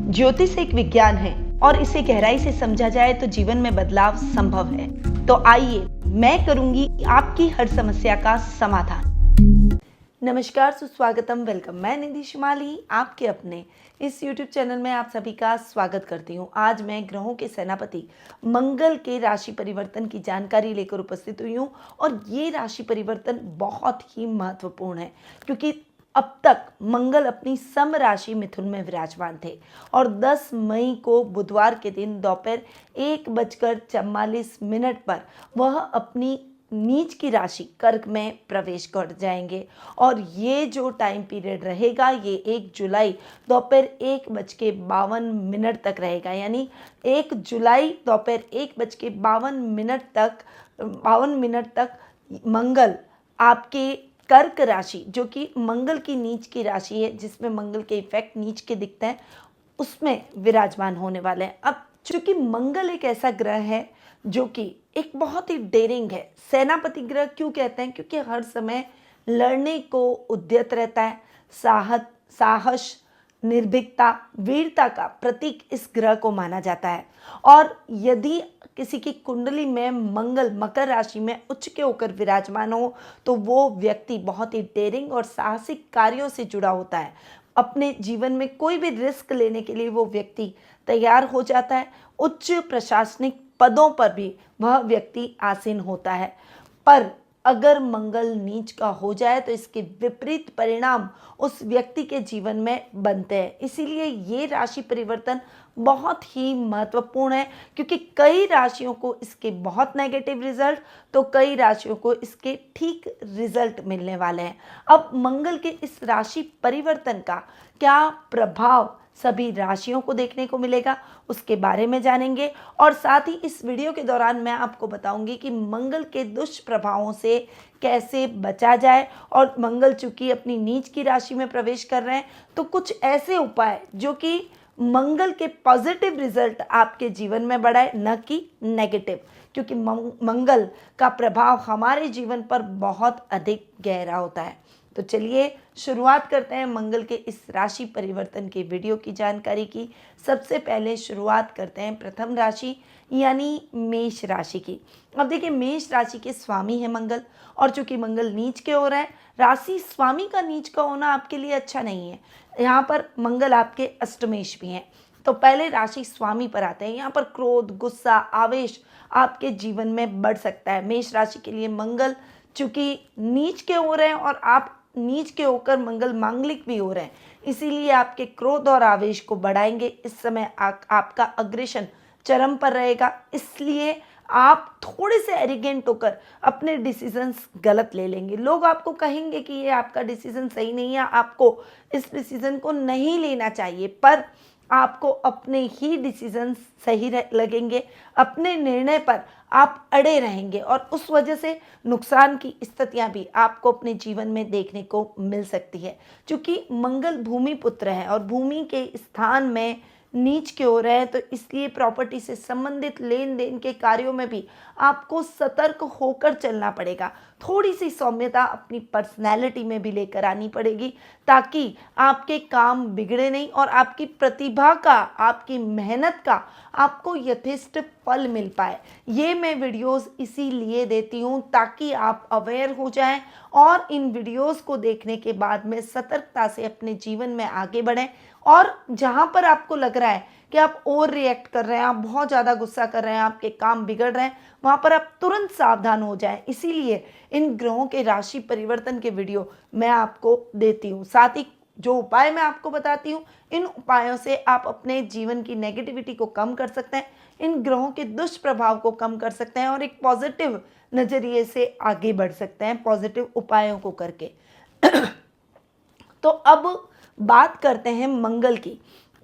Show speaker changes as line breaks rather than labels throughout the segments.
ज्योतिष एक विज्ञान है और इसे गहराई से समझा जाए तो जीवन में बदलाव संभव है। तो आइए मैं करूंगी आपकी हर समस्या का समाधान। नमस्कार, सुस्वागतम, वेलकम। मैं निधि शिमाली आपके अपने इस YouTube चैनल में आप सभी का स्वागत करती हूँ। आज मैं ग्रहों के सेनापति मंगल के राशि परिवर्तन की जानकारी लेकर उपस्थित हुई हूँ और ये राशि परिवर्तन बहुत ही महत्वपूर्ण है क्योंकि अब तक मंगल अपनी सम राशि मिथुन में विराजमान थे और 10 मई को बुधवार के दिन दोपहर 1:44 पर वह अपनी नीच की राशि कर्क में प्रवेश कर जाएंगे और ये जो टाइम पीरियड रहेगा ये 1 जुलाई दोपहर 1:52 तक रहेगा। यानी 1 जुलाई दोपहर 1:52 तक मंगल आपके कर्क राशि, जो कि मंगल की नीच की राशि है, जिसमें मंगल के इफेक्ट नीच के दिखते हैं, उसमें विराजमान होने वाले हैं। अब चूंकि मंगल एक ऐसा ग्रह है जो कि एक बहुत ही डेयरिंग है, सेनापति ग्रह क्यों कहते हैं? क्योंकि हर समय लड़ने को उद्यत रहता है। साहस, निर्भीकता, वीरता का प्रतीक इस ग्रह को माना जाता है। और यदि किसी की कुंडली में मंगल मकर राशि में उच्च के होकर विराजमान हो तो वो व्यक्ति बहुत ही डेयरिंग और साहसिक कार्यों से जुड़ा होता है। अपने जीवन में कोई भी रिस्क लेने के लिए वो व्यक्ति तैयार हो जाता है। उच्च प्रशासनिक पदों पर भी वह व्यक्ति आसीन होता है। पर अगर मंगल नीच का हो जाए तो इसके विपरीत परिणाम उस व्यक्ति के जीवन में बनते हैं। इसीलिए ये राशि परिवर्तन बहुत ही महत्वपूर्ण है क्योंकि कई राशियों को इसके बहुत नेगेटिव रिजल्ट तो कई राशियों को इसके ठीक रिजल्ट मिलने वाले हैं। अब मंगल के इस राशि परिवर्तन का क्या प्रभाव सभी राशियों को देखने को मिलेगा उसके बारे में जानेंगे और साथ ही इस वीडियो के दौरान मैं आपको बताऊंगी कि मंगल के दुष्प्रभावों से कैसे बचा जाए। और मंगल चूंकि अपनी नीच की राशि में प्रवेश कर रहे हैं तो कुछ ऐसे उपाय जो कि मंगल के पॉजिटिव रिजल्ट आपके जीवन में बढ़ाए, न कि नेगेटिव, क्योंकि मंगल का प्रभाव हमारे जीवन पर बहुत अधिक गहरा होता है। तो चलिए शुरुआत करते हैं मंगल के इस राशि परिवर्तन के वीडियो की जानकारी की। सबसे पहले शुरुआत करते हैं प्रथम राशि यानी मेष राशि की। अब देखिए, मेष राशि के स्वामी है मंगल और चूंकि मंगल नीच के हो रहा है, राशि स्वामी का नीच का होना आपके लिए अच्छा नहीं है। यहाँ पर मंगल आपके अष्टमेश भी हैं। तो पहले राशि स्वामी पर आते हैं। यहाँ पर क्रोध, गुस्सा, आवेश आपके जीवन में बढ़ सकता है। मेष राशि के लिए मंगल चूंकि नीच के हो रहे हैं और आप नीच के होकर मंगल मांगलिक भी हो रहे हैं, इसीलिए आपके क्रोध और आवेश को बढ़ाएंगे। इस समय आपका अग्रेशन चरम पर रहेगा, इसलिए आप थोड़े से एरिगेंट होकर अपने डिसीजंस गलत ले लेंगे। लोग आपको कहेंगे कि ये आपका डिसीजन सही नहीं है, आपको इस डिसीजन को नहीं लेना चाहिए, पर आपको अपने ही डिसीजन सही लगेंगे, अपने निर्णय पर आप अड़े रहेंगे और उस वजह से नुकसान की स्थितियां भी आपको अपने जीवन में देखने को मिल सकती है। क्योंकि मंगल भूमि पुत्र है और भूमि के स्थान में नीच के हो रहे हैं, तो इसलिए प्रॉपर्टी से संबंधित लेन देन के कार्यों में भी आपको सतर्क होकर चलना पड़ेगा। थोड़ी सी सौम्यता अपनी पर्सनैलिटी में भी लेकर आनी पड़ेगी ताकि आपके काम बिगड़े नहीं और आपकी प्रतिभा का, आपकी मेहनत का आपको यथेष्ट फल मिल पाए। ये मैं वीडियोस इसीलिए देती हूँ ताकि आप अवेयर हो जाएं और इन वीडियोस को देखने के बाद में सतर्कता से अपने जीवन में आगे बढ़ें। और जहाँ पर आपको लग रहा है कि आप ओवर रिएक्ट कर रहे हैं, आप बहुत ज़्यादा गुस्सा कर रहे हैं, आपके काम बिगड़ रहे हैं, वहाँ पर आप तुरंत सावधान हो जाएं। इसीलिए इन ग्रहों के राशि परिवर्तन के वीडियो मैं आपको देती हूँ। साथ ही जो उपाय मैं आपको बताती हूँ, इन उपायों से आप अपने जीवन की नेगेटिविटी को कम कर सकते हैं, इन ग्रहों के दुष्प्रभाव को कम कर सकते हैं और एक पॉजिटिव नज़रिए से आगे बढ़ सकते हैं पॉजिटिव उपायों को करके। तो अब बात करते हैं मंगल की।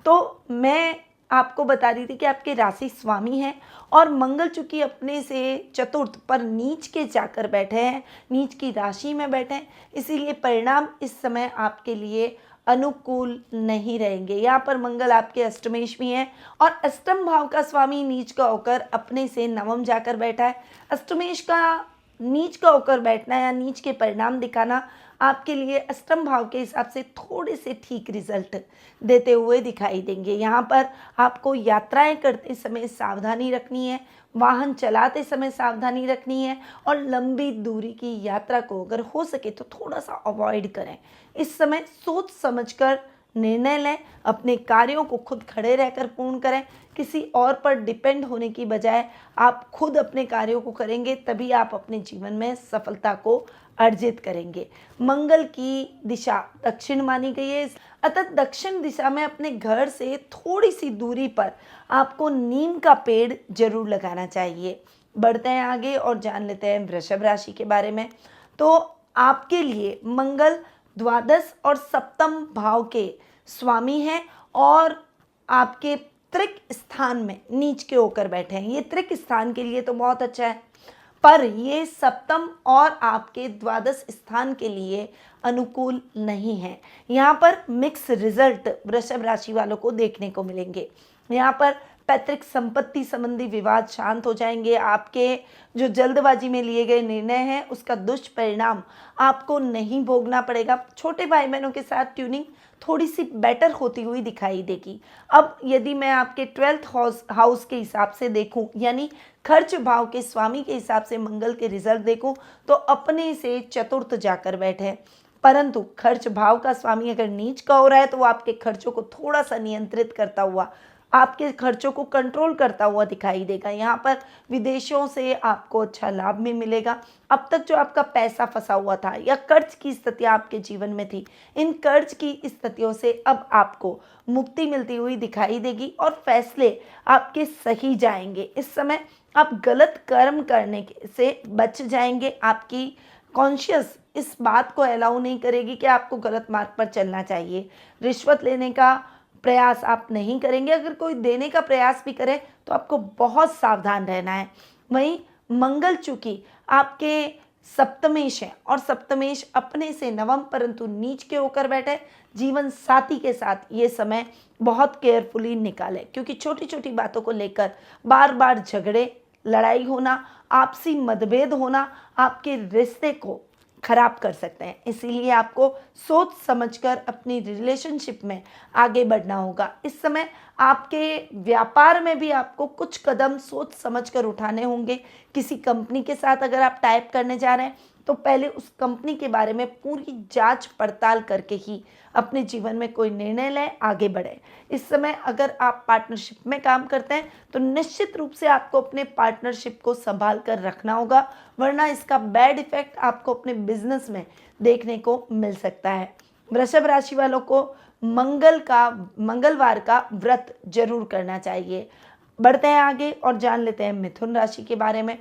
तो मैं आपको बता रही थी कि आपके राशि स्वामी हैं और मंगल चूंकि अपने से चतुर्थ पर नीच के जाकर बैठे हैं, नीच की राशि में बैठे हैं, इसीलिए परिणाम इस समय आपके लिए अनुकूल नहीं रहेंगे। यहाँ पर मंगल आपके अष्टमेश भी हैं और अष्टम भाव का स्वामी नीच का होकर अपने से नवम जाकर बैठा है। अष्टमेश का नीच का होकर बैठना या नीच के परिणाम दिखाना आपके लिए अष्टम भाव के हिसाब से थोड़े से ठीक रिजल्ट देते हुए दिखाई देंगे। यहाँ पर आपको यात्राएं करते समय सावधानी रखनी है, वाहन चलाते समय सावधानी रखनी है और लंबी दूरी की यात्रा को अगर हो सके तो थोड़ा सा अवॉइड करें। इस समय सोच समझकर निर्णय लें, अपने कार्यों को खुद खड़े रहकर पूर्ण करें। किसी और पर डिपेंड होने की बजाय आप खुद अपने कार्यों को करेंगे, तभी आप अपने जीवन में सफलता को अर्जित करेंगे। मंगल की दिशा दक्षिण मानी गई है, अतः दक्षिण दिशा में अपने घर से थोड़ी सी दूरी पर आपको नीम का पेड़ जरूर लगाना चाहिए। बढ़ते हैं आगे और जान लेते हैं वृषभ राशि के बारे में। तो आपके लिए मंगल द्वादश और सप्तम भाव के स्वामी हैं और आपके त्रिक स्थान में नीच के होकर बैठे हैं। ये त्रिक स्थान के लिए तो बहुत अच्छा है, पर ये सप्तम और आपके द्वादश स्थान के लिए अनुकूल नहीं है। यहाँ पर मिक्स रिजल्ट वृषभ राशि वालों को देखने को मिलेंगे। यहाँ पर पैतृक संपत्ति संबंधी विवाद शांत हो जाएंगे। आपके जो जल्दबाजी में लिए गए निर्णय हैं उसका दुष्परिणाम आपको नहीं भोगना पड़ेगा। छोटे भाई बहनों के साथ ट्यूनिंग थोड़ी सी बेटर होती हुई दिखाई देगी। अब यदि मैं आपके 12th हाउस के हिसाब से देखूं, यानी खर्च भाव के स्वामी के हिसाब से मंगल के रिजल्ट देखूं, तो अपने से चतुर्थ जाकर बैठे, परंतु खर्च भाव का स्वामी अगर नीच का हो रहा है तो वो आपके खर्चों को थोड़ा सा नियंत्रित करता हुआ, आपके खर्चों को कंट्रोल करता हुआ दिखाई देगा। यहाँ पर विदेशों से आपको अच्छा लाभ भी मिलेगा। अब तक जो आपका पैसा फंसा हुआ था या कर्ज की स्थितियाँ आपके जीवन में थी, इन कर्ज की स्थितियों से अब आपको मुक्ति मिलती हुई दिखाई देगी और फैसले आपके सही जाएंगे। इस समय आप गलत कर्म करने से बच जाएंगे। आपकी कॉन्शियस इस बात को अलाउ नहीं करेगी कि आपको गलत मार्ग पर चलना चाहिए। रिश्वत लेने का प्रयास आप नहीं करेंगे। अगर कोई देने का प्रयास भी करे तो आपको बहुत सावधान रहना है। वहीं मंगल चूंकि आपके सप्तमेश है और सप्तमेश अपने से नवम परंतु नीच के होकर बैठे, जीवन साथी के साथ ये समय बहुत केयरफुली निकाले, क्योंकि छोटी छोटी बातों को लेकर बार बार झगड़े, लड़ाई होना, आपसी मतभेद होना आपके रिश्ते को खराब कर सकते हैं। इसीलिए आपको सोच समझकर अपनी रिलेशनशिप में आगे बढ़ना होगा। इस समय आपके व्यापार में भी आपको कुछ कदम सोच समझकर उठाने होंगे। किसी कंपनी के साथ अगर आप टाइप करने जा रहे हैं तो पहले उस कंपनी के बारे में पूरी जांच पड़ताल करके ही अपने जीवन में कोई निर्णय लें, आगे बढ़ें। इस समय अगर आप पार्टनरशिप में काम करते हैं तो निश्चित रूप से आपको अपने पार्टनरशिप को संभाल कर रखना होगा, वरना इसका बैड इफेक्ट आपको अपने बिजनेस में देखने को मिल सकता है। वृषभ राशि वालों को मंगलवार का व्रत जरूर करना चाहिए। बढ़ते हैं आगे और जान लेते हैं मिथुन राशि के बारे में।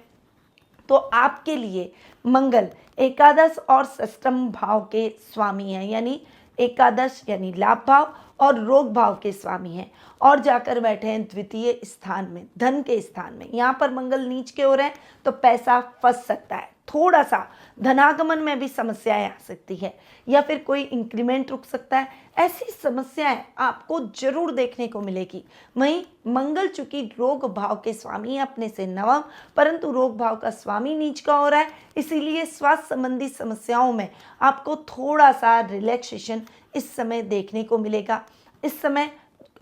तो आपके लिए मंगल एकादश और षष्ठम भाव के स्वामी हैं, यानी एकादश यानी लाभ भाव और रोग भाव के स्वामी हैं और जाकर बैठे हैं द्वितीय स्थान में, धन के स्थान में। यहाँ पर मंगल नीच के हो रहे हैं तो पैसा फंस सकता है, थोड़ा सा धनागमन में भी समस्याएं आ सकती है या फिर कोई इंक्रीमेंट रुक सकता है। ऐसी समस्याएं आपको जरूर देखने को मिलेगी। वहीं मंगल चूंकि रोग भाव के स्वामी अपने से नवम, परंतु रोग भाव का स्वामी नीच का हो रहा है, इसीलिए स्वास्थ्य संबंधी समस्याओं में आपको थोड़ा सा रिलैक्सेशन इस समय देखने को मिलेगा। इस समय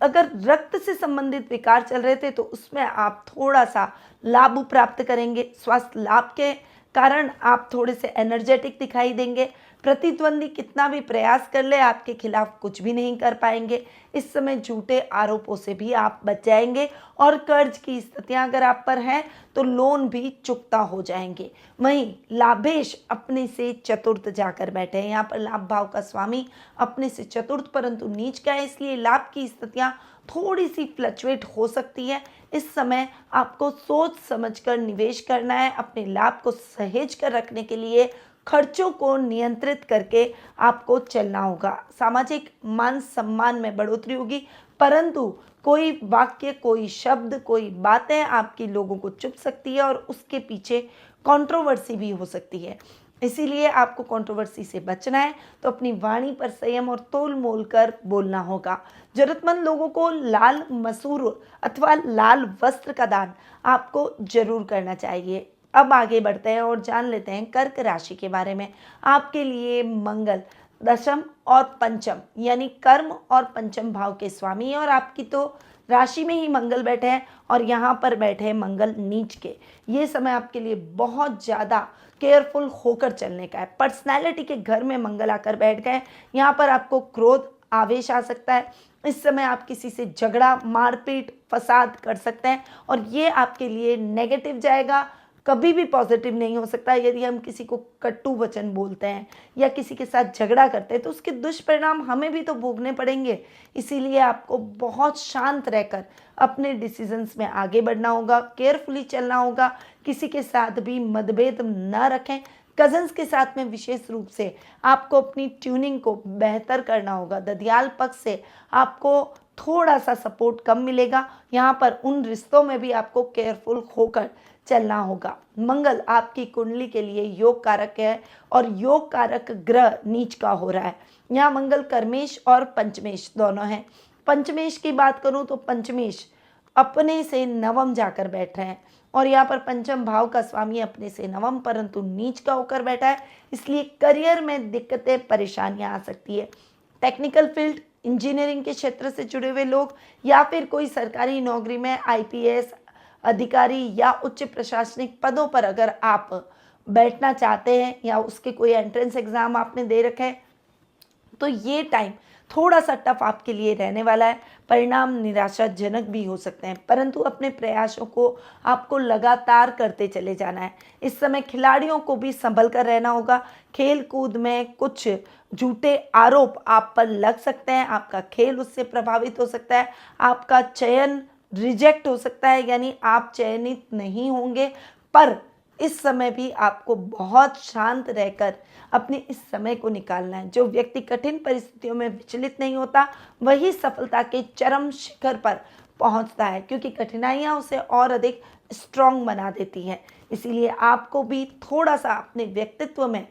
अगर रक्त से संबंधित विकार चल रहे थे तो उसमें आप थोड़ा सा लाभ प्राप्त करेंगे। स्वास्थ्य लाभ के कारण आप थोड़े से एनर्जेटिक दिखाई देंगे। प्रतिद्वंदी कितना भी प्रयास कर ले आपके खिलाफ कुछ भी नहीं कर पाएंगे। इस समय झूठे आरोपों से भी आप बच जाएंगे और कर्ज की स्थितियां अगर आप पर हैं तो लोन भी चुकता हो जाएंगे। वहीं लाभेश अपने से चतुर्थ जाकर बैठे हैं। यहाँ पर लाभ भाव का स्वामी अपने से चतुर्थ परंतु नीच का है, इसलिए लाभ की स्थितियां थोड़ी सी फ्लक्चुएट हो सकती है। इस समय आपको सोच समझकर निवेश करना है। अपने लाभ को सहेज कर रखने के लिए खर्चों को नियंत्रित करके आपको चलना होगा। सामाजिक मान सम्मान में बढ़ोतरी होगी, परंतु कोई वाक्य, कोई शब्द, कोई बातें आपकी लोगों को चुभ सकती है और उसके पीछे कंट्रोवर्सी भी हो सकती है। इसीलिए आपको कंट्रोवर्सी से बचना है तो अपनी वाणी पर संयम और तोल मोल कर बोलना होगा। जरूरतमंद लोगों को लाल मसूर अथवा लाल वस्त्र का दान आपको जरूर करना चाहिए। अब आगे बढ़ते हैं और जान लेते हैं कर्क राशि के बारे में। आपके लिए मंगल दशम और पंचम यानी कर्म और पंचम भाव के स्वामी है, और आपकी तो राशि में ही मंगल बैठे हैं और यहाँ पर बैठे हैं मंगल नीच के। ये समय आपके लिए बहुत ज़्यादा केयरफुल होकर चलने का है। पर्सनैलिटी के घर में मंगल आकर बैठ गए, यहाँ पर आपको क्रोध आवेश आ सकता है। इस समय आप किसी से झगड़ा मारपीट फसाद कर सकते हैं और ये आपके लिए नेगेटिव जाएगा, कभी भी पॉजिटिव नहीं हो सकता। यदि हम किसी को कटु वचन बोलते हैं या किसी के साथ झगड़ा करते हैं तो उसके दुष्परिणाम हमें भी तो भोगने पड़ेंगे। इसीलिए आपको बहुत शांत रहकर अपने डिसीजंस में आगे बढ़ना होगा, केयरफुली चलना होगा, किसी के साथ भी मतभेद न रखें। कजन्स के साथ में विशेष रूप से आपको अपनी ट्यूनिंग को बेहतर करना होगा। ददियाल पक्ष से आपको थोड़ा सा सपोर्ट कम मिलेगा, यहाँ पर उन रिश्तों में भी आपको केयरफुल होकर चलना होगा। मंगल आपकी कुंडली के लिए योग कारक है और योग कारक ग्रह नीच का हो रहा है। यहाँ मंगल कर्मेश और पंचमेश दोनों हैं। पंचमेश की बात करूँ तो पंचमेश अपने से नवम जाकर बैठ रहे हैं और यहाँ पर पंचम भाव का स्वामी अपने से नवम परंतु नीच का होकर बैठा है, इसलिए करियर में दिक्कतें परेशानियां आ सकती है। टेक्निकल फील्ड इंजीनियरिंग के क्षेत्र से जुड़े हुए लोग या फिर कोई सरकारी नौकरी में आईपीएस अधिकारी या उच्च प्रशासनिक पदों पर अगर आप बैठना चाहते हैं या उसके कोई एंट्रेंस एग्जाम आपने दे रखे हैं तो ये टाइम थोड़ा सा टफ आपके लिए रहने वाला है। परिणाम निराशाजनक भी हो सकते हैं, परंतु अपने प्रयासों को आपको लगातार करते चले जाना है। इस समय खिलाड़ियों को भी संभल कर रहना होगा। खेल कूद में कुछ झूठे आरोप आप पर लग सकते हैं, आपका खेल उससे प्रभावित हो सकता है, आपका चयन रिजेक्ट हो सकता है, यानी आप चयनित नहीं होंगे। पर इस समय भी आपको बहुत शांत रहकर अपने इस समय को निकालना है। जो व्यक्ति कठिन परिस्थितियों में विचलित नहीं होता वही सफलता के चरम शिखर पर पहुंचता है, क्योंकि कठिनाइयां उसे और अधिक स्ट्रांग बना देती हैं। इसीलिए आपको भी थोड़ा सा अपने व्यक्तित्व में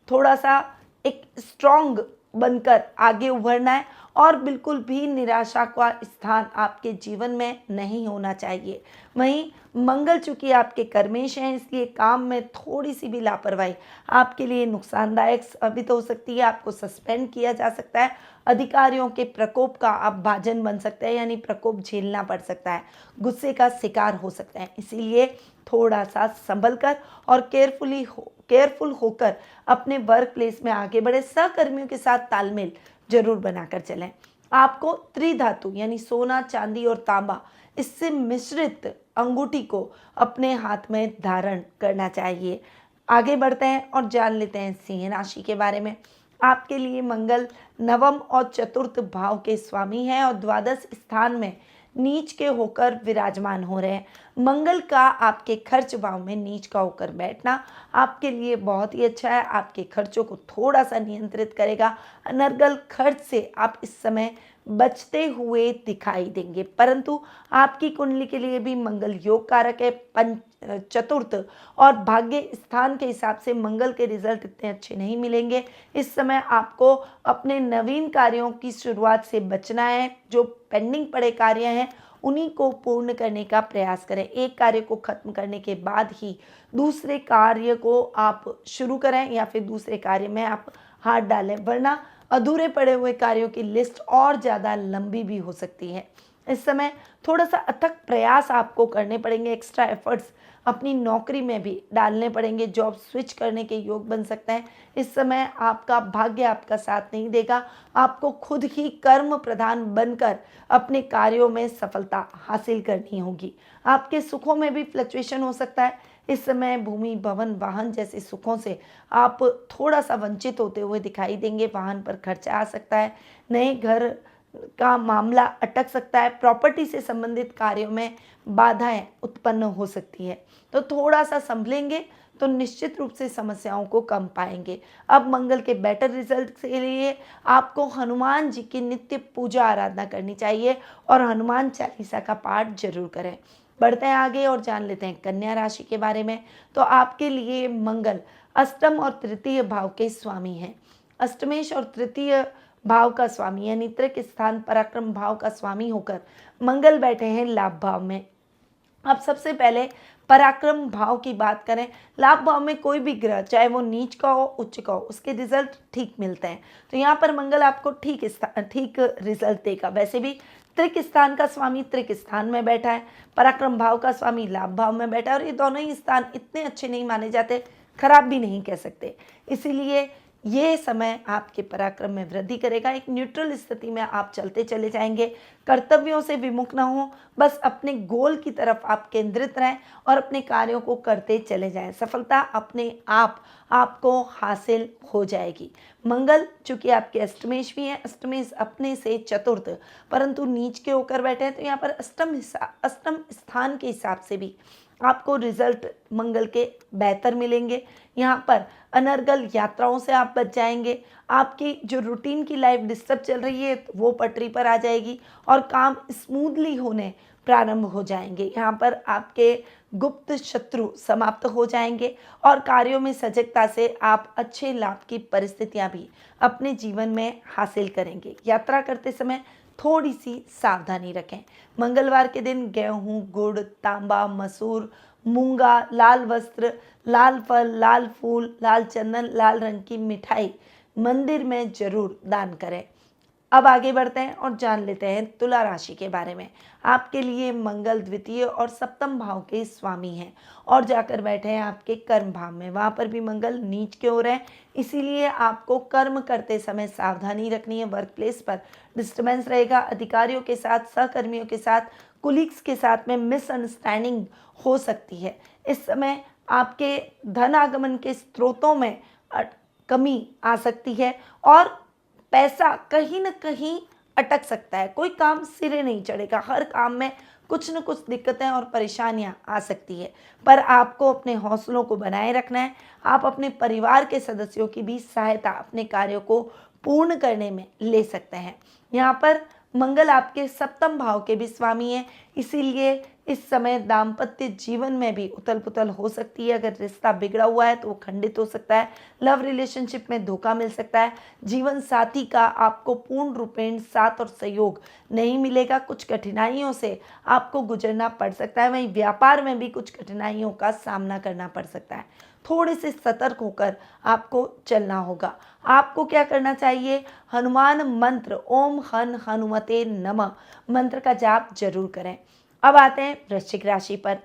थोड़ा सा एक स्ट्रांग बनकर आगे उभरना है और बिल्कुल भी निराशा का स्थान आपके जीवन में नहीं होना चाहिए। वहीं मंगल चूंकि आपके कर्मेश हैं, इसलिए काम में थोड़ी सी भी लापरवाही आपके लिए नुकसानदायक साबित हो सकती है। आपको सस्पेंड किया जा सकता है, अधिकारियों के प्रकोप का आप भाजन बन सकते हैं, यानी प्रकोप झेलना पड़ सकता है, गुस्से का शिकार हो सकते हैं। इसीलिए थोड़ा सा संभल कर और केयरफुल होकर अपने वर्क प्लेस में आगे बढ़े। सहकर्मियों के साथ तालमेल जरूर बनाकर चलें। आपको त्रिधातु यानी सोना चांदी और तांबा इससे मिश्रित अंगूठी को अपने हाथ में धारण करना चाहिए। आगे बढ़ते हैं और जान लेते हैं सिंह राशि के बारे में। आपके लिए मंगल नवम और चतुर्थ भाव के स्वामी हैं और द्वादश स्थान में नीच के होकर विराजमान हो रहे हैं। मंगल का आपके खर्च भाव में नीच का होकर बैठना आपके लिए बहुत ही अच्छा है, आपके खर्चों को थोड़ा सा नियंत्रित करेगा। अनर्गल खर्च से आप इस समय बचते हुए दिखाई देंगे, परंतु आपकी कुंडली के लिए भी मंगल योग कारक है। चतुर्थ और भाग्य स्थान के हिसाब से मंगल के रिजल्ट इतने अच्छे नहीं मिलेंगे। इस समय आपको अपने नवीन कार्यों की शुरुआत से बचना है। जो पेंडिंग पड़े कार्य हैं उन्हीं को पूर्ण करने का प्रयास करें। एक कार्य को खत्म करने के बाद ही दूसरे कार्य को आप शुरू करें या फिर दूसरे कार्य में आप हाथ डालें, वरना अधूरे पड़े हुए कार्यों की लिस्ट और ज़्यादा लंबी भी हो सकती है। इस समय थोड़ा सा अथक प्रयास आपको करने पड़ेंगे, एक्स्ट्रा एफर्ट्स अपनी नौकरी में भी डालने पड़ेंगे। जॉब स्विच करने के योग बन सकते हैं। इस समय आपका भाग्य आपका साथ नहीं देगा, आपको खुद ही कर्म प्रधान बनकर अपने कार्यों में सफलता हासिल करनी होगी। आपके सुखों में भी फ्लक्चुएशन हो सकता है। इस समय भूमि भवन वाहन जैसे सुखों से आप थोड़ा सा वंचित होते हुए दिखाई देंगे। वाहन पर खर्चा आ सकता है, नए घर का मामला अटक सकता है, प्रॉपर्टी से संबंधित कार्यों में बाधाएं उत्पन्न हो सकती है। तो थोड़ा सा संभलेंगे तो निश्चित रूप से समस्याओं को कम पाएंगे। अब मंगल के बेटर रिजल्ट के लिए आपको हनुमान जी की नित्य पूजा आराधना करनी चाहिए और हनुमान चालीसा का पाठ जरूर करें। बढ़ते हैं आगे और जान लेते हैं कन्या राशि के बारे में। तो आपके लिए मंगल अष्टम और तृतीय भाव के स्वामी हैं। अष्टमेश और तृतीय भाव का स्वामी यानी तृक स्थान पराक्रम भाव का स्वामी होकर मंगल बैठे हैं लाभ भाव में। अब सबसे पहले पराक्रम भाव की बात करें, लाभ भाव में कोई भी ग्रह चाहे वो नीच का हो उच्च का हो, उसके रिजल्ट ठीक मिलते हैं। तो यहाँ पर मंगल आपको ठीक रिजल्ट देगा। वैसे भी त्रिक स्थान का स्वामी त्रिक स्थान में बैठा है, पराक्रम भाव का स्वामी लाभ भाव में बैठा है, और ये दोनों ही स्थान इतने अच्छे नहीं माने जाते, खराब भी नहीं कह सकते। इसीलिए ये समय आपके पराक्रम में वृद्धि करेगा। एक न्यूट्रल स्थिति में आप चलते चले जाएंगे, कर्तव्यों से विमुख ना हो, बस अपने गोल की तरफ आप केंद्रित रहें और अपने कार्यों को करते चले जाएं। सफलता अपने आप आपको हासिल हो जाएगी। मंगल चूंकि आपके अष्टमेश भी हैं, अष्टमेश अपने से चतुर्थ परंतु नीच के होकर बैठे हैं, तो यहाँ पर अष्टम स्थान के हिसाब से भी आपको रिजल्ट मंगल के बेहतर मिलेंगे। यहाँ पर अनर्गल यात्राओं से आप बच जाएंगे। आपकी जो रूटीन की लाइफ डिस्टर्ब चल रही है वो पटरी पर आ जाएगी और काम स्मूथली होने प्रारंभ हो जाएंगे। यहाँ पर आपके गुप्त शत्रु समाप्त हो जाएंगे और कार्यों में सजगता से आप अच्छे लाभ की परिस्थितियाँ भी अपने जीवन में हासिल करेंगे। यात्रा करते समय थोड़ी सी सावधानी रखें। मंगलवार के दिन गेहूं, गुड़, तांबा, मसूर, मूंगा, लाल वस्त्र, लाल फल, लाल फूल, लाल चंदन, लाल रंग की मिठाई मंदिर में जरूर दान करें। अब आगे बढ़ते हैं और जान लेते हैं तुला राशि के बारे में। आपके लिए मंगल द्वितीय और सप्तम भाव के स्वामी हैं और जाकर बैठे हैं आपके कर्म भाव में। वहाँ पर भी मंगल नीच के हो रहे हैं, इसीलिए आपको कर्म करते समय सावधानी रखनी है। वर्क प्लेस पर डिस्टर्बेंस रहेगा, अधिकारियों के साथ, सहकर्मियों के साथ, कुलीग्स के साथ में मिसअंडरस्टैंडिंग हो सकती है। इस समय आपके धन आगमन के स्रोतों में कमी आ सकती है और पैसा कहीं ना कहीं अटक सकता है। कोई काम सिरे नहीं चढ़ेगा, हर काम में कुछ न कुछ दिक्कतें और परेशानियां आ सकती है, पर आपको अपने हौसलों को बनाए रखना है। आप अपने परिवार के सदस्यों की भी सहायता अपने कार्यों को पूर्ण करने में ले सकते हैं। यहाँ पर मंगल आपके सप्तम भाव के भी स्वामी हैं, इसीलिए इस समय दाम्पत्य जीवन में भी उथल पुथल हो सकती है। अगर रिश्ता बिगड़ा हुआ है तो वो खंडित हो सकता है, लव रिलेशनशिप में धोखा मिल सकता है, जीवन साथी का आपको पूर्ण रूपेण साथ और सहयोग नहीं मिलेगा, कुछ कठिनाइयों से आपको गुजरना पड़ सकता है। वहीं व्यापार में भी कुछ कठिनाइयों का सामना करना पड़ सकता है। थोड़े से सतर्क होकर आपको चलना होगा। आपको क्या करना चाहिए, हनुमान मंत्र ओम हन हनुमते नमः मंत्र का जाप जरूर करें। अब आते हैं वृश्चिक राशि पर।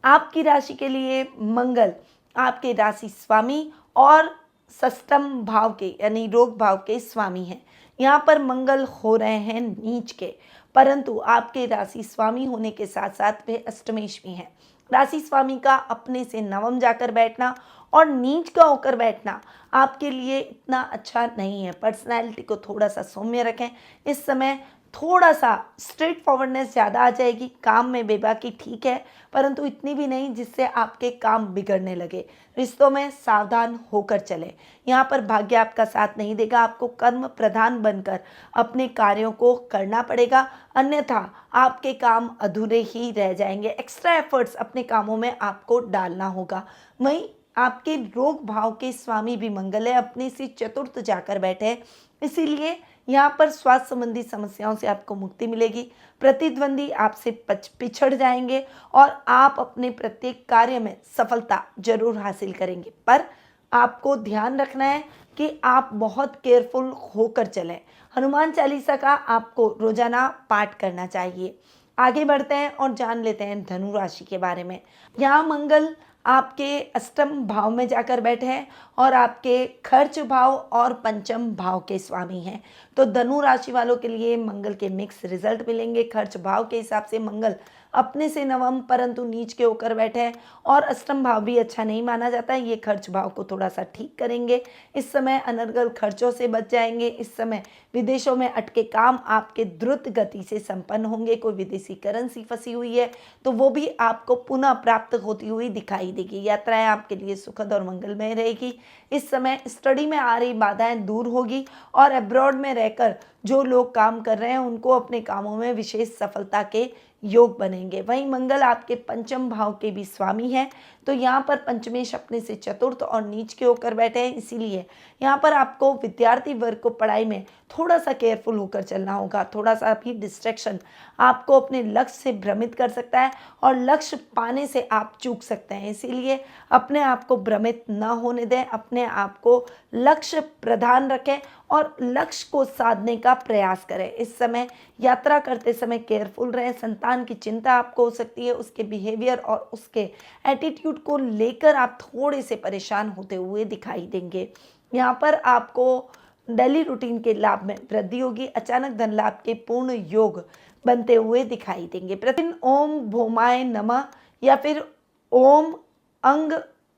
आपकी राशि के लिए मंगल आपके राशि स्वामी और षष्ठम भाव के यानी रोग भाव के स्वामी हैं। यहाँ पर मंगल हो रहे हैं नीच के, परंतु आपके राशि स्वामी होने के साथ साथ वे अष्टमेश भी हैं। राशि स्वामी का अपने से नवम जाकर बैठना और नीच का होकर बैठना आपके लिए इतना अच्छा नहीं है। पर्सनैलिटी को थोड़ा सा सौम्य रखें। इस समय थोड़ा सा स्ट्रेट फॉरवर्डनेस ज़्यादा आ जाएगी। काम में बेबाकी ठीक है, परंतु इतनी भी नहीं जिससे आपके काम बिगड़ने लगे। रिश्तों में सावधान होकर चलें। यहाँ पर भाग्य आपका साथ नहीं देगा, आपको कर्म प्रधान बनकर अपने कार्यों को करना पड़ेगा, अन्यथा आपके काम अधूरे ही रह जाएंगे। एक्स्ट्रा एफर्ट्स अपने कामों में आपको डालना होगा। वहीं आपके रोग भाव के स्वामी भी मंगल है, अपने से चतुर्थ जाकर बैठे हैं, इसीलिए यहाँ पर स्वास्थ्य संबंधी समस्याओं से आपको मुक्ति मिलेगी। प्रतिद्वंदी आपसे पिछड़ जाएंगे और आप अपने प्रत्येक कार्य में सफलता जरूर हासिल करेंगे, पर आपको ध्यान रखना है कि आप बहुत केयरफुल होकर चलें। हनुमान चालीसा का आपको रोजाना पाठ करना चाहिए। आगे बढ़ते हैं और जान लेते हैं धनु राशि के बारे में। यहाँ मंगल आपके अष्टम भाव में जाकर बैठे हैं और आपके खर्च भाव और पंचम भाव के स्वामी हैं। तो धनु राशि वालों के लिए मंगल के मिक्स रिजल्ट मिलेंगे। खर्च भाव के हिसाब से मंगल अपने से नवम परंतु नीच के होकर बैठे हैं और अष्टम भाव भी अच्छा नहीं माना जाता है। ये खर्च भाव को थोड़ा सा ठीक करेंगे। इस समय अनर्गल खर्चों से बच जाएंगे। इस समय विदेशों में अटके काम आपके द्रुत गति से संपन्न होंगे। कोई विदेशी करेंसी फंसी हुई है तो वो भी आपको पुनः प्राप्त होती हुई दिखाई देगी। यात्राएं आपके लिए सुखद और मंगलमय रहेगी। इस समय स्टडी में आ रही बाधाएं दूर होगी और अब्रॉड में रहकर जो लोग काम कर रहे हैं उनको अपने कामों में विशेष सफलता के योग बनेंगे। वहीं मंगल आपके पंचम भाव के भी स्वामी हैं, तो यहाँ पर पंचमेश अपने से चतुर्थ और नीच के होकर बैठे हैं, इसीलिए यहाँ पर आपको विद्यार्थी वर्ग को पढ़ाई में थोड़ा सा केयरफुल होकर चलना होगा। थोड़ा सा भी डिस्ट्रैक्शन आपको अपने लक्ष्य से भ्रमित कर सकता है और लक्ष्य पाने से आप चूक सकते हैं, इसीलिए अपने आप को भ्रमित न होने दें, अपने आप को लक्ष्य प्रधान रखें और लक्ष्य को साधने का प्रयास करें। इस समय यात्रा करते समय केयरफुल रहें। संतान की चिंता आपको हो सकती है, उसके बिहेवियर और उसके एटीट्यूड को लेकर आप थोड़े से परेशान होते हुए दिखाई देंगे। यहाँ पर आपको डेली रूटीन के लाभ में वृद्धि होगी। अचानक धन लाभ के पूर्ण योग बनते हुए दिखाई देंगे। प्रतिदिन ओम भौमाय नमः या फिर ओम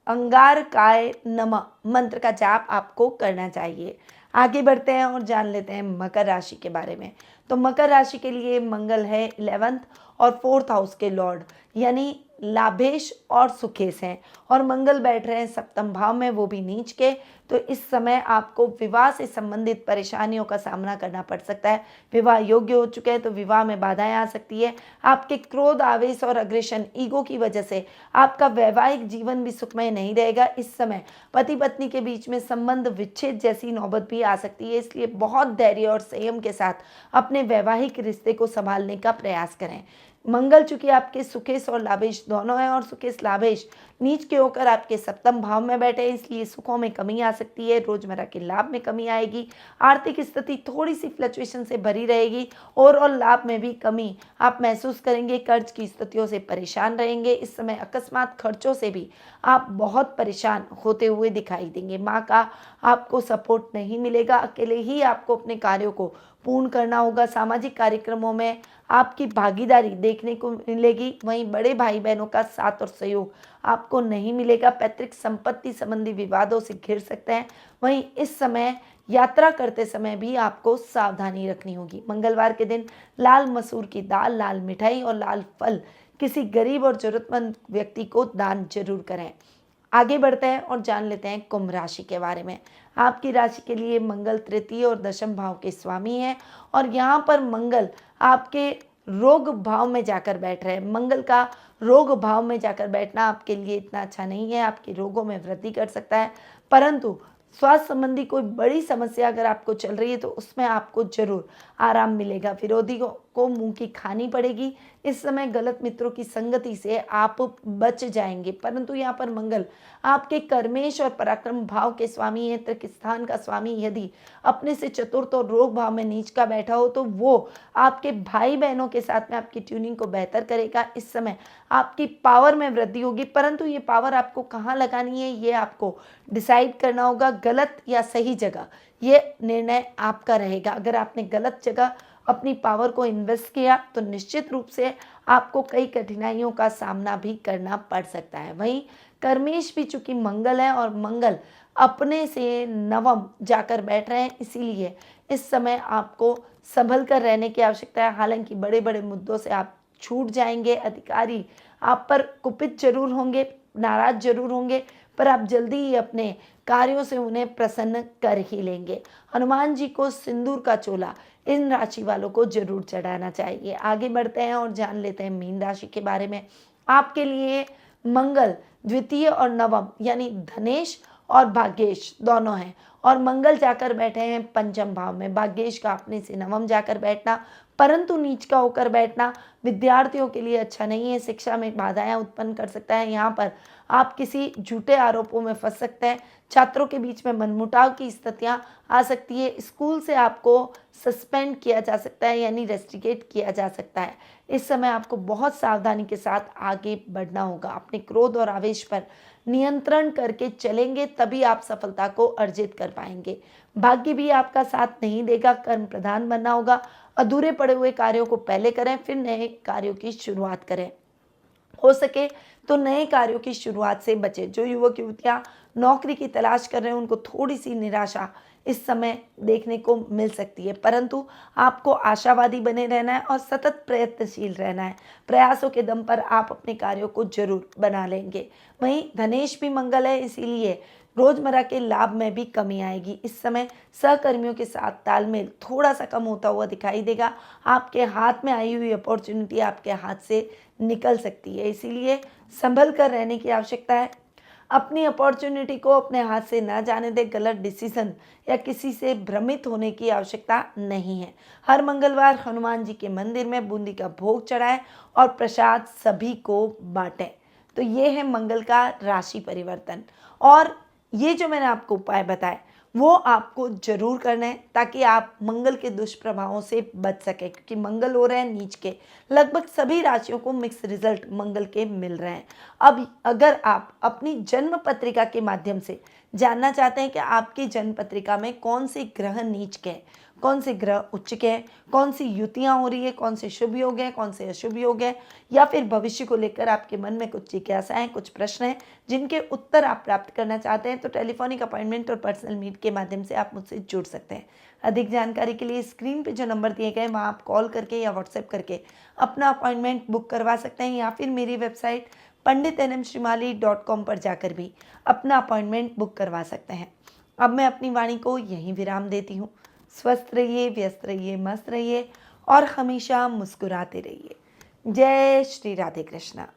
अंगारकाय नमः मंत्र का जाप आपको करना चाहिए। आगे बढ़ते हैं और जान लेते हैं मकर राशि के बारे में। तो मकर राशि के लिए मंगल है 11th और 4th हाउस के लॉर्ड, यानी लाभेश और सुखेश हैं, और मंगल बैठ रहे हैं सप्तम भाव में, वो भी नीच के। तो इस समय आपको विवाह से संबंधित परेशानियों का सामना करना पड़ सकता है। विवाह योग्य हो चुके हैं तो विवाह में बाधाएं आ सकती है। आपके क्रोध, आवेश और अग्रेशन, ईगो की वजह से आपका वैवाहिक जीवन भी सुखमय नहीं रहेगा। इस समय पति पत्नी के बीच में संबंध विच्छेद जैसी नौबत भी आ सकती है, इसलिए बहुत धैर्य और संयम के साथ अपने वैवाहिक रिश्ते को संभालने का प्रयास करें। मंगल चूंकि आपके सुखेश और लाभेश दोनों हैं और सुखेश लाभेश नीच के होकर आपके सप्तम भाव में बैठे हैं, इसलिए सुखों में कमी आ सकती है, रोजमर्रा के लाभ में कमी आएगी। आर्थिक स्थिति थोड़ी सी फ्लक्चुएशन से भरी रहेगी और लाभ में भी कमी आप महसूस करेंगे। कर्ज की स्थितियों से परेशान रहेंगे। इस समय अकस्मात खर्चों से भी आप बहुत परेशान होते हुए दिखाई देंगे। माँ का आपको सपोर्ट नहीं मिलेगा, अकेले ही आपको अपने कार्यों को पूर्ण करना होगा। सामाजिक कार्यक्रमों में आपकी भागीदारी देखने को मिलेगी। वहीं बड़े भाई बहनों का साथ और सहयोग आपको नहीं मिलेगा। पैतृक संपत्ति संबंधी विवादों से घिर सकते हैं। वहीं इस समय यात्रा करते समय भी आपको सावधानी रखनी होगी। मंगलवार के दिन लाल मसूर की दाल, लाल मिठाई और लाल फल किसी गरीब और जरूरतमंद व्यक्ति को दान जरूर करें। आगे बढ़ते हैं और जान लेते हैं कुंभ राशि के बारे में। आपकी राशि के लिए मंगल तृतीय और दशम भाव के स्वामी हैं और यहाँ पर मंगल आपके रोग भाव में जाकर बैठ रहे हैं। मंगल का रोग भाव में जाकर बैठना आपके लिए इतना अच्छा नहीं है, आपके रोगों में वृद्धि कर सकता है, परंतु स्वास्थ्य संबंधी कोई बड़ी समस्या अगर आपको चल रही है तो उसमें आपको जरूर आराम मिलेगा। विरोधी को मुंह की खानी पड़ेगी। इस समय गलत मित्रों की संगति से आप बच जाएंगे, परंतु यहाँ पर मंगल आपके कर्मेश और पराक्रम भाव के स्वामी है। तृक स्थान का स्वामी यदि अपने से चतुर्थ और रोग भाव में नीच का बैठा हो तो वो आपके भाई बहनों के साथ में आपकी ट्यूनिंग को बेहतर करेगा। इस समय आपकी पावर में वृद्धि होगी, परंतु ये पावर आपको कहाँ लगानी है ये आपको डिसाइड करना होगा। गलत या सही जगह ये निर्णय आपका रहेगा। अगर आपने गलत जगह अपनी पावर को इन्वेस्ट किया तो निश्चित रूप से आपको कई कठिनाइयों का सामना भी करना पड़ सकता है। वहीं कर्मेश भी चूंकि मंगल है और मंगल अपने से नवम जाकर बैठ रहे हैं, इसीलिए इस समय आपको संभल कर रहने की आवश्यकता है। हालांकि बड़े बड़े मुद्दों से आप छूट जाएंगे। अधिकारी आप पर कुपित जरूर होंगे, नाराज जरूर होंगे, पर आप जल्दी ही अपने कार्यों से उन्हें प्रसन्न कर ही लेंगे। हनुमान जी को सिंदूर का चोला इन राशि वालों को जरूर चढ़ाना चाहिए। आगे बढ़ते हैं और जान लेते हैं मीन राशि के बारे में। आपके लिए मंगल द्वितीय और नवम यानी धनेश और भाग्येश दोनों हैं और मंगल जाकर बैठे हैं पंचम भाव में। भाग्येश का अपने से नवम जाकर बैठना परंतु नीच का होकर बैठना विद्यार्थियों के लिए अच्छा नहीं है, शिक्षा में बाधाएं उत्पन्न कर सकता है। यहाँ पर आप किसी झूठे आरोपों में फंस सकते हैं। छात्रों के बीच में मनमुटाव की स्थितियां आ सकती है। स्कूल से आपको सस्पेंड किया जा सकता है यानी रेस्ट्रिकेट किया जा सकता है। इस समय आपको बहुत सावधानी के साथ आगे बढ़ना होगा। अपने क्रोध और आवेश पर नियंत्रण करके चलेंगे तभी आप सफलता को अर्जित कर पाएंगे। भाग्य भी आपका साथ नहीं देगा, कर्म प्रधान बनना होगा। अधूरे पड़े हुए कार्यों को पहले करें फिर नए कार्यों की शुरुआत करें। हो सके तो नए कार्यों की शुरुआत से बचें। जो युवक युवतियां नौकरी की तलाश कर रहे हैं उनको थोड़ी सी निराशा इस समय देखने को मिल सकती है, परंतु आपको आशावादी बने रहना है और सतत प्रयत्नशील रहना है। प्रयासों के दम पर आप अपने कार्यों को जरूर बना लेंगे। वहीं धनेश भी मंगल है, इसीलिए रोजमर्रा के लाभ में भी कमी आएगी। इस समय सहकर्मियों के साथ तालमेल थोड़ा सा कम होता हुआ दिखाई देगा। आपके हाथ में आई हुई अपॉर्चुनिटी आपके हाथ से निकल सकती है, इसीलिए संभल कर रहने की आवश्यकता है। अपनी अपॉर्चुनिटी को अपने हाथ से ना जाने दें। गलत डिसीजन या किसी से भ्रमित होने की आवश्यकता नहीं है। हर मंगलवार हनुमान जी के मंदिर में बूंदी का भोग चढ़ाएं और प्रसाद सभी को बांटें। तो ये है मंगल का राशि परिवर्तन। और ये जो मैंने आपको उपाय बताए वो आपको जरूर करना है, ताकि आप मंगल के दुष्प्रभावों से बच सकें, क्योंकि मंगल हो रहे हैं नीच के। लगभग सभी राशियों को मिक्स रिजल्ट मंगल के मिल रहे हैं। अब अगर आप अपनी जन्म पत्रिका के माध्यम से जानना चाहते हैं कि आपकी जन्म पत्रिका में कौन से ग्रह नीच के हैं, कौन से ग्रह उच्च के हैं, कौन सी युतियां हो रही है, कौन से शुभ योग हैं, कौन से अशुभ योग हैं, या फिर भविष्य को लेकर आपके मन में कुछ जिज्ञासाएं, कुछ प्रश्न हैं जिनके उत्तर आप प्राप्त करना चाहते हैं, तो टेलीफोनिक अपॉइंटमेंट और पर्सनल मीट के माध्यम से आप मुझसे जुड़ सकते हैं। अधिक जानकारी के लिए स्क्रीन पे जो नंबर दिए गए वहाँ आप कॉल करके या व्हाट्सएप करके अपना अपॉइंटमेंट बुक करवा सकते हैं, या फिर मेरी वेबसाइट panditnmshrimali.com पर जाकर भी अपना अपॉइंटमेंट बुक करवा सकते हैं। अब मैं अपनी वाणी को यहीं विराम देती हूँ। स्वस्थ रहिए, व्यस्त रहिए, मस्त रहिए और हमेशा मुस्कुराते रहिए। जय श्री राधे कृष्णा।